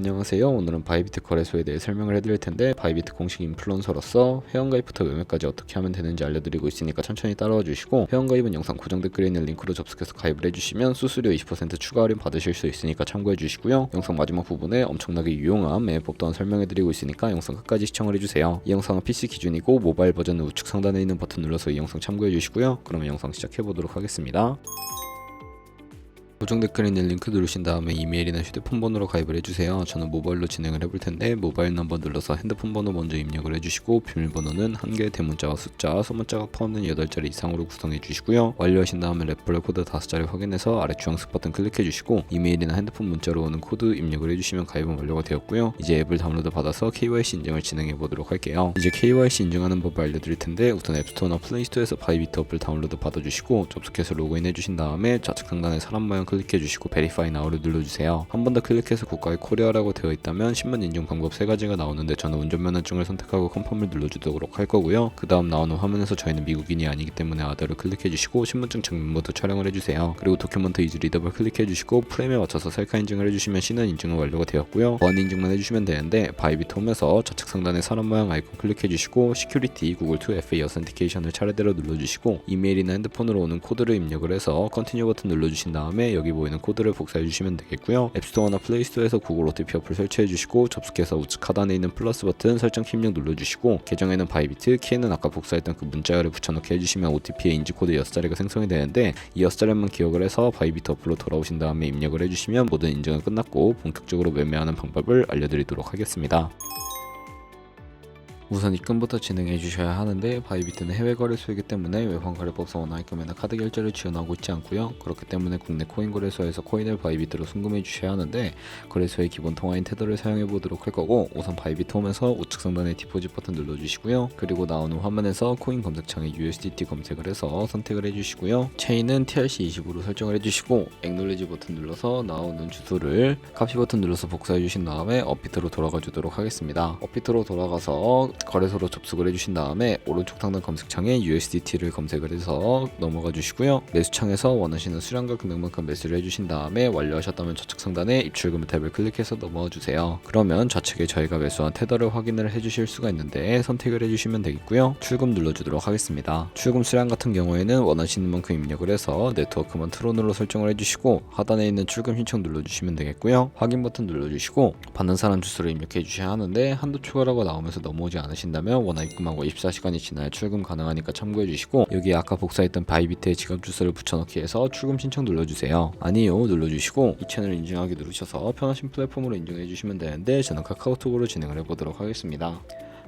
안녕하세요. 오늘은 바이비트 거래소에 대해 설명을 해드릴 텐데, 바이비트 공식 인플루언서로서 회원가입부터 매매까지 어떻게 하면 되는지 알려드리고 있으니까 천천히 따라와 주시고, 회원가입은 영상 고정 댓글에 있는 링크로 접속해서 가입을 해주시면 수수료 20% 추가 할인 받으실 수 있으니까 참고해 주시고요. 영상 마지막 부분에 엄청나게 유용한 매매법 또한 설명해드리고 있으니까 영상 끝까지 시청을 해주세요. 이 영상은 PC 기준이고 모바일 버전은 우측 상단에 있는 버튼 눌러서 이 영상 참고해 주시고요. 그러면 영상 시작해보도록 하겠습니다. 고정 댓글에 있는 링크 누르신 다음에 이메일이나 휴대폰 번호로 가입을 해주세요. 저는 모바일로 진행을 해볼 텐데, 모바일 넘버 눌러서 핸드폰 번호 먼저 입력을 해주시고, 비밀번호는 한개 대문자와 숫자, 소문자가 포함된 8자리 이상으로 구성해 주시고요. 완료하신 다음에 레퍼럴 코드 5자리 확인해서 아래 주황색 버튼 클릭해 주시고, 이메일이나 핸드폰 문자로 오는 코드 입력을 해주시면 가입은 완료가 되었고요. 이제 앱을 다운로드 받아서 KYC 인증을 진행해 보도록 할게요. 이제 KYC 인증하는 법을 알려드릴 텐데, 우선 앱스토어나 플레이스토어에서 바이비트 어플 다운로드 받아주시고, 접속해서 로그인 해주신 다음에 좌측 상단에 사람 모양 클릭해 주시고 베리파이 나우를 눌러주세요. 한 번 더 클릭해서 국가의 코리아라고 되어 있다면 신분 인증 방법 3가지가 나오는데, 저는 운전면허증을 선택하고 컨펌을 눌러주도록 할 거고요. 그 다음 나오는 화면에서 저희는 미국인이 아니기 때문에 아더를 클릭해 주시고, 신분증 장면 모두 촬영을 해주세요. 그리고 도큐먼트 이즈 리더블 클릭해 주시고, 프레임에 맞춰서 셀카 인증을 해주시면 신원 인증은 완료가 되었고요. 보안 인증만 해주시면 되는데, 바이비트 홈에서 좌측 상단에 사람 모양 아이콘 클릭해 주시고, 시큐리티 구글 2 FA 어센티케이션을 차례대로 눌러주시고, 이메일이나 핸드폰으로 오는 코드를 입력을 해서 컨티뉴 버튼 눌러주신 다음에 여기 보이는 코드를 복사해 주시면 되겠고요. 앱스토어나 플레이스토어에서 구글 OTP 어플 설치해 주시고, 접속해서 우측 하단에 있는 플러스 버튼 설정 키 입력 눌러주시고, 계정에는 바이비트, 키에는 아까 복사했던 그 문자열을 붙여넣기 해주시면 OTP의 인지코드 6자리가 생성이 되는데, 이 6자리만 기억을 해서 바이비트 어플로 돌아오신 다음에 입력을 해주시면 모든 인증은 끝났고 본격적으로 매매하는 방법을 알려드리도록 하겠습니다. 우선 입금부터 진행해 주셔야 하는데, 바이비트는 해외 거래소이기 때문에 외환거래법상 원화입금이나 카드 결제를 지원하고 있지 않고요. 그렇기 때문에 국내 코인 거래소에서 코인을 바이비트로 송금해 주셔야 하는데, 거래소의 기본 통화인 테더를 사용해 보도록 할 거고, 우선 바이비트 홈에서 우측 상단에 디포짓 버튼 눌러 주시고요. 그리고 나오는 화면에서 코인 검색창에 USDT 검색을 해서 선택을 해 주시고요. 체인은 TRC20으로 설정을 해 주시고, 액놀리지 버튼 눌러서 나오는 주소를 카피 버튼 눌러서 복사해 주신 다음에 업비트로 돌아가 주도록 하겠습니다. 업비트로 돌아가서 거래소로 접속을 해주신 다음에 오른쪽 상단 검색창에 USDT를 검색을 해서 넘어가 주시고요. 매수창에서 원하시는 수량과 금액만큼 매수를 해주신 다음에 완료하셨다면 좌측 상단에 입출금 탭을 클릭해서 넘어가 주세요. 그러면 좌측에 저희가 매수한 테더를 확인을 해주실 수가 있는데, 선택을 해주시면 되겠고요. 출금 눌러주도록 하겠습니다. 출금 수량 같은 경우에는 원하시는 만큼 입력을 해서 네트워크만 트론으로 설정을 해주시고, 하단에 있는 출금 신청 눌러주시면 되겠고요. 확인 버튼 눌러주시고 받는 사람 주소를 입력해 주셔야 하는데, 한도 초과라고 나오면서 넘어오지 않으신다면 원화 입금하고 24시간이 지나야 출금 가능하니까 참고해 주시고, 여기 아까 복사했던 바이비트의 지갑 주소를 붙여넣기 해서 출금 신청 눌러주세요. 아니요 눌러주시고, 이 채널 인증하기 누르셔서 편하신 플랫폼으로 인증해 주시면 되는데, 저는 카카오톡으로 진행을 해보도록 하겠습니다.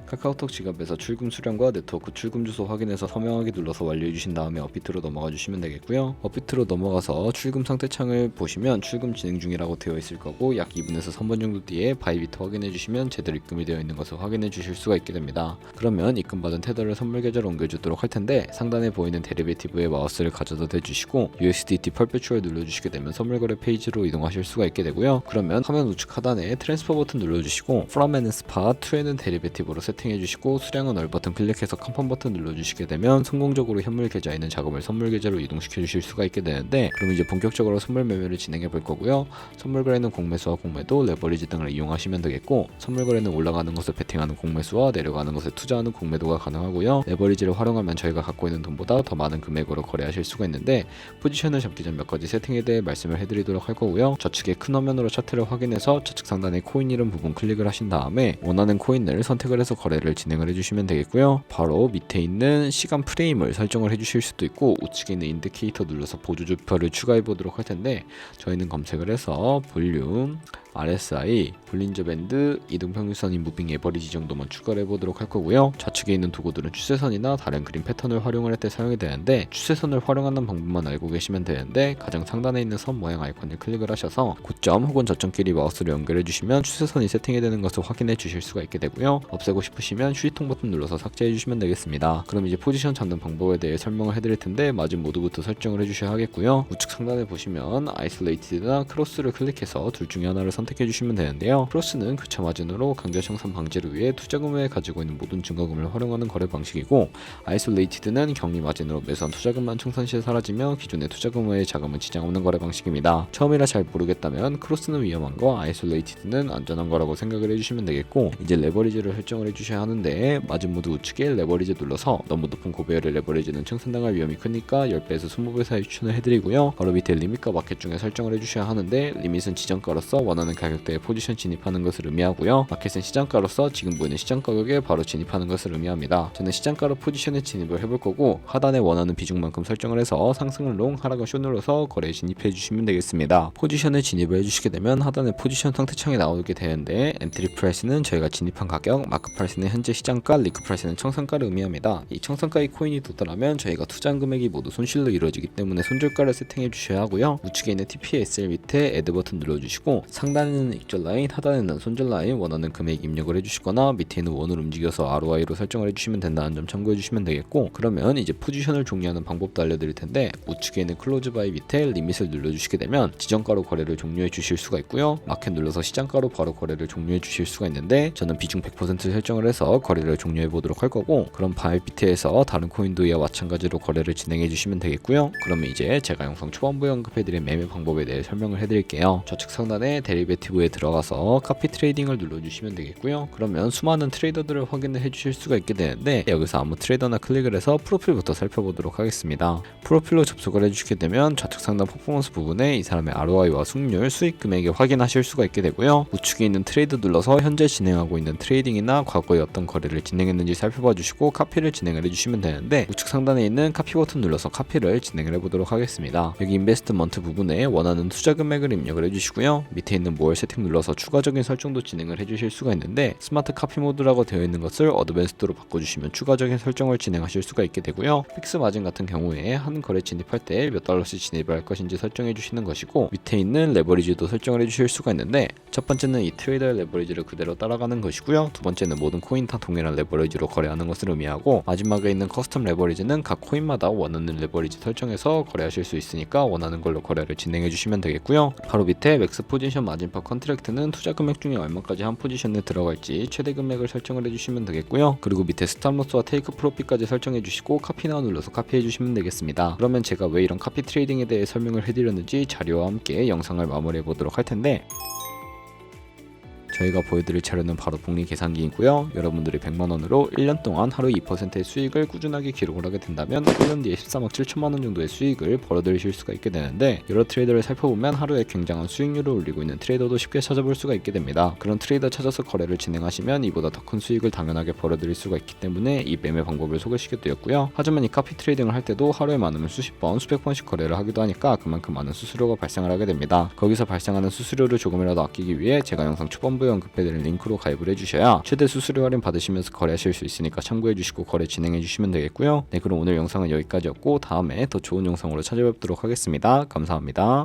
카카오톡 지갑에서 출금 수량과 네트워크 출금 주소 확인해서 서명하기 눌러서 완료해 주신 다음에 업비트로 넘어가 주시면 되겠고요. 업비트로 넘어가서 출금 상태 창을 보시면 출금 진행 중이라고 되어 있을 거고, 약 2분에서 3분 정도 뒤에 바이비트 확인해 주시면 제대로 입금이 되어 있는 것을 확인해 주실 수가 있게 됩니다. 그러면 입금받은 테더를 선물 계좌로 옮겨주도록 할 텐데, 상단에 보이는 데리베이티브에 마우스를 가져다 대주시고 USDT 펄페추얼 눌러주시게 되면 선물 거래 페이지로 이동하실 수가 있게 되고요. 그러면 화면 우측 하단에 트랜스퍼 버튼 눌러주시고, from and spot to에는 데리베이티브로 세팅해주시고, 수량은 얼 버튼 클릭해서 컨펌 버튼 눌러주시게 되면 성공적으로 현물 계좌에 있는 자금을 선물 계좌로 이동시켜 주실 수가 있게 되는데, 그럼 이제 본격적으로 선물 매매를 진행해 볼 거고요. 선물 거래는 공매수와 공매도, 레버리지 등을 이용하시면 되겠고, 선물 거래는 올라가는 것을 베팅하는 공매수와 내려가는 것에 투자하는 공매도가 가능하고요. 레버리지를 활용하면 저희가 갖고 있는 돈보다 더 많은 금액으로 거래하실 수가 있는데, 포지션을 잡기 전 몇 가지 세팅에 대해 말씀을 해드리도록 할 거고요. 좌측에 큰 화면으로 차트를 확인해서 좌측 상단에 코인 이름 부분 클릭을 하신 다음에 원하는 코인을 선택을 해서 거래를 진행을 해주시면 되겠고요. 바로 밑에 있는 시간 프레임을 설정을 해주실 수도 있고, 우측에 있는 인디케이터 눌러서 보조주표를 추가해 보도록 할 텐데, 저희는 검색을 해서 볼륨, RSI, 볼린저 밴드, 이동평균선인 무빙 에버리지 정도만 추가를 해보도록 할 거고요. 좌측에 있는 도구들은 추세선이나 다른 그림 패턴을 활용할 때 사용이 되는데, 추세선을 활용하는 방법만 알고 계시면 되는데, 가장 상단에 있는 선 모양 아이콘을 클릭을 하셔서 고점 혹은 저점끼리 마우스를 연결해 주시면 추세선이 세팅이 되는 것을 확인해 주실 수가 있게 되고요. 없애고 싶으시면 휴지통 버튼 눌러서 삭제해 주시면 되겠습니다. 그럼 이제 포지션 잡는 방법에 대해 설명을 해드릴 텐데, 마진 모드부터 설정을 해주셔야 하겠고요. 우측 상단에 보시면 아이솔레이티드나 크로스를 클릭해서 둘 중에 하나를 선택 선택해 주시면 되는데요. 크로스는 교차 마진으로 강제 청산 방지를 위해 투자금에 가지고 있는 모든 증가금을 활용하는 거래 방식이고, 아이솔레이티드는 격리 마진으로 매수한 투자금만 청산 시에 사라지며 기존의 투자금의 자금은 지장 없는 거래 방식입니다. 처음이라 잘 모르겠다면 크로스는 위험한 거, 아이솔레이티드는 안전한 거라고 생각을 해주시면 되겠고, 이제 레버리지를 설정을 해주셔야 하는데, 마진 모드 우측에 레버리지 눌러서 너무 높은 고배열의 레버리지는 청산당할 위험이 크니까 10배에서 20배 사이 추천을 해드리고요. 바로 밑에 리밋과 마켓 중에 설정을 해주셔야 하는데, 리밋은 지정가로서 원하는 가격대에 포지션 진입하는 것을 의미하고요. 마켓은 시장가로서 지금 보이는 시장 가격에 바로 진입하는 것을 의미합니다. 저는 시장가로 포지션에 진입을 해볼 거고, 하단에 원하는 비중만큼 설정을 해서 상승은 롱, 하락은 숏 눌러서 거래에 진입해 주시면 되겠습니다. 포지션에 진입을 해주시게 되면 하단에 포지션 상태창이 나오게 되는데, 엔트리 프라이스는 저희가 진입한 가격, 마크 프라이스는 현재 시장가, 리크 프라이스는 청산가를 의미합니다. 이 청산가의 코인이 도달하면 저희가 투자한 금액이 모두 손실로 이루어지기 때문에 손절가를 세팅해 주셔야 하고요. 우측에 있는 TPSL 밑에 애드 버튼 눌러주시고, 상단에는 익절 라인, 하단에는 손절 라인 원하는 금액 입력을 해주시거나 밑에 있는 원을 움직여서 ROI로 설정을 해주시면 된다는 점 참고해 주시면 되겠고, 그러면 이제 포지션을 종료하는 방법도 알려드릴 텐데, 우측에 있는 클로즈 바이 밑에 리밋을 눌러주시게 되면 지정가로 거래를 종료해 주실 수가 있고요. 마켓 눌러서 시장가로 바로 거래를 종료해 주실 수가 있는데, 저는 비중 100% 설정을 해서 거래를 종료해 보도록 할 거고, 그럼 바이 밑에서 다른 코인도 이와 마찬가지로 거래를 진행해 주시면 되겠고요. 그러면 이제 제가 영상 초반부에 언급해드린 매매 방법에 대해 설명을 해드릴게요. 좌측 상단에 데리베티브에 들어가서 카피 트레이딩을 눌러주시면 되겠고요. 그러면 수많은 트레이더들을 확인을 해주실 수가 있게 되는데, 여기서 아무 트레이더나 클릭을 해서 프로필부터 살펴보도록 하겠습니다. 프로필로 접속을 해주시게 되면 좌측 상단 퍼포먼스 부분에 이 사람의 ROI와 수익률, 수익 금액을 확인하실 수가 있게 되고요. 우측에 있는 트레이드 눌러서 현재 진행하고 있는 트레이딩이나 과거에 어떤 거래를 진행했는지 살펴봐 주시고 카피를 진행을 해주시면 되는데, 우측 상단에 있는 카피 버튼 눌러서 카피를 진행을 해보도록 하겠습니다. 여기 인베스트먼트 부분에 원하는 투자 금액을 입력을 해주시고요. 밑에 있는 모어 세팅 눌러서 추가적인 설정도 진행을 해주실 수가 있는데, 스마트 카피 모드라고 되어 있는 것을 어드밴스드로 바꿔주시면 추가적인 설정을 진행하실 수가 있게 되고요. 픽스 마진 같은 경우에 한 거래 진입할 때 몇 달러씩 진입을 할 것인지 설정해 주시는 것이고, 밑에 있는 레버리지도 설정을 해주실 수가 있는데, 첫 번째는 이 트레이더의 레버리지를 그대로 따라가는 것이고요. 두 번째는 모든 코인 다 동일한 레버리지로 거래하는 것을 의미하고, 마지막에 있는 커스텀 레버리지는 각 코인마다 원하는 레버리지 설정해서 거래하실 수 있으니까 원하는 걸로 거래를 진행해 주시면 되겠고요. 바로 밑에 맥스 포지션 마진 퍼 컨트랙트는 투자 금액 중에 얼마까지 한 포지션에 들어갈지 최대 금액을 설정을 해주시면 되겠고요. 그리고 밑에 스탑로스와 테이크 프로핏까지 설정해 주시고 카피나 눌러서 카피해 주시면 되겠습니다. 그러면 제가 왜 이런 카피 트레이딩에 대해 설명을 해드렸는지 자료와 함께 영상을 마무리해 보도록 할 텐데, 저희가 보여드릴 차례는 바로 복리 계산기이고요. 여러분들이 100만원으로 1년 동안 하루 2%의 수익을 꾸준하게 기록을 하게 된다면 1년 뒤에 14억 7천만원 정도의 수익을 벌어들이실 수가 있게 되는데, 여러 트레이더를 살펴보면 하루에 굉장한 수익률을 올리고 있는 트레이더도 쉽게 찾아볼 수가 있게 됩니다. 그런 트레이더 찾아서 거래를 진행하시면 이보다 더 큰 수익을 당연하게 벌어들일 수가 있기 때문에 이 매매 방법을 소개시켜 드렸고요. 하지만 이 카피 트레이딩을 할 때도 하루에 많으면 수십 번, 수백 번씩 거래를 하기도 하니까 그만큼 많은 수수료가 발생을 하게 됩니다. 거기서 발생하는 수수료를 조금이라도 아끼기 위해 제가 영상 초반부에 언급해드린 링크로 가입을 해주셔야 최대 수수료 할인 받으시면서 거래하실 수 있으니까 참고해주시고 거래 진행해주시면 되겠고요. 네, 그럼 오늘 영상은 여기까지였고 다음에 더 좋은 영상으로 찾아뵙도록 하겠습니다. 감사합니다.